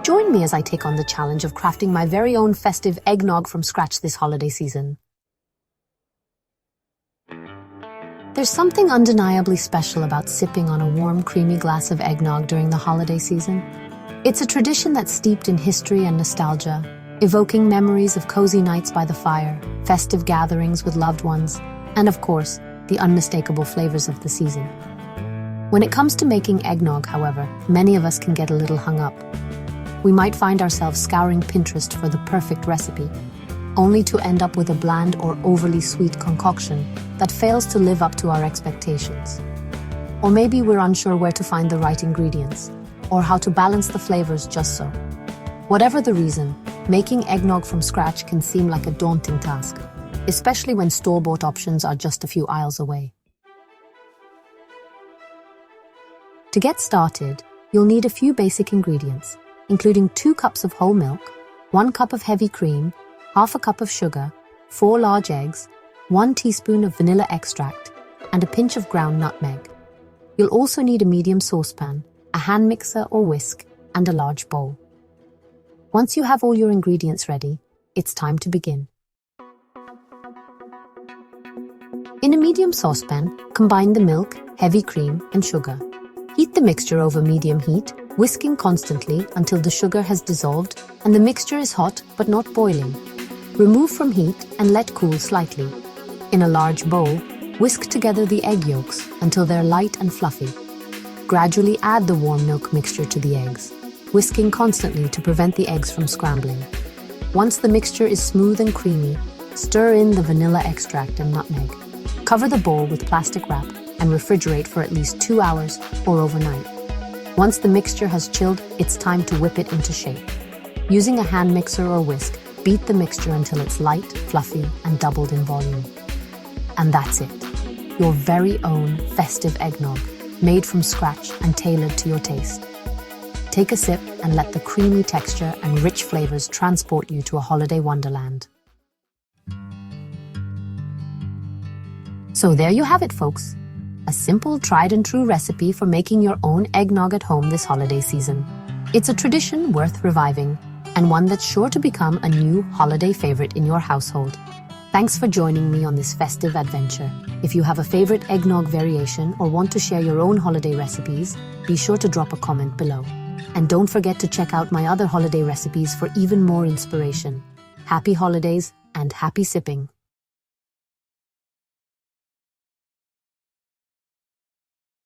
Join me as I take on the challenge of crafting my very own festive eggnog from scratch this holiday season. There's something undeniably special about sipping on a warm, creamy glass of eggnog during the holiday season. It's a tradition that's steeped in history and nostalgia, evoking memories of cozy nights by the fire, festive gatherings with loved ones, and of course, the unmistakable flavors of the season. When it comes to making eggnog, however, many of us can get a little hung up. We might find ourselves scouring Pinterest for the perfect recipe, only to end up with a bland or overly sweet concoction that fails to live up to our expectations. Or maybe we're unsure where to find the right ingredients, or how to balance the flavors just so. Whatever the reason, making eggnog from scratch can seem like a daunting task, especially when store-bought options are just a few aisles away. To get started, you'll need a few basic ingredients, including 2 cups of whole milk, 1 cup of heavy cream, half a cup of sugar, 4 large eggs, 1 teaspoon of vanilla extract, and a pinch of ground nutmeg. You'll also need a medium saucepan, a hand mixer or whisk, and a large bowl. Once you have all your ingredients ready, it's time to begin. In a medium saucepan, combine the milk, heavy cream, and sugar. Heat the mixture over medium heat, whisking constantly until the sugar has dissolved and the mixture is hot but not boiling. Remove from heat and let cool slightly. In a large bowl, whisk together the egg yolks until they're light and fluffy. Gradually add the warm milk mixture to the eggs, whisking constantly to prevent the eggs from scrambling. Once the mixture is smooth and creamy, stir in the vanilla extract and nutmeg. Cover the bowl with plastic wrap and refrigerate for at least 2 hours or overnight. Once the mixture has chilled, it's time to whip it into shape. Using a hand mixer or whisk, beat the mixture until it's light, fluffy, and doubled in volume. And that's it. Your very own festive eggnog, made from scratch and tailored to your taste. Take a sip and let the creamy texture and rich flavors transport you to a holiday wonderland. So there you have it, folks. A simple, tried-and-true recipe for making your own eggnog at home this holiday season. It's a tradition worth reviving, and one that's sure to become a new holiday favorite in your household. Thanks for joining me on this festive adventure. If you have a favorite eggnog variation or want to share your own holiday recipes, be sure to drop a comment below. And don't forget to check out my other holiday recipes for even more inspiration. Happy holidays and happy sipping!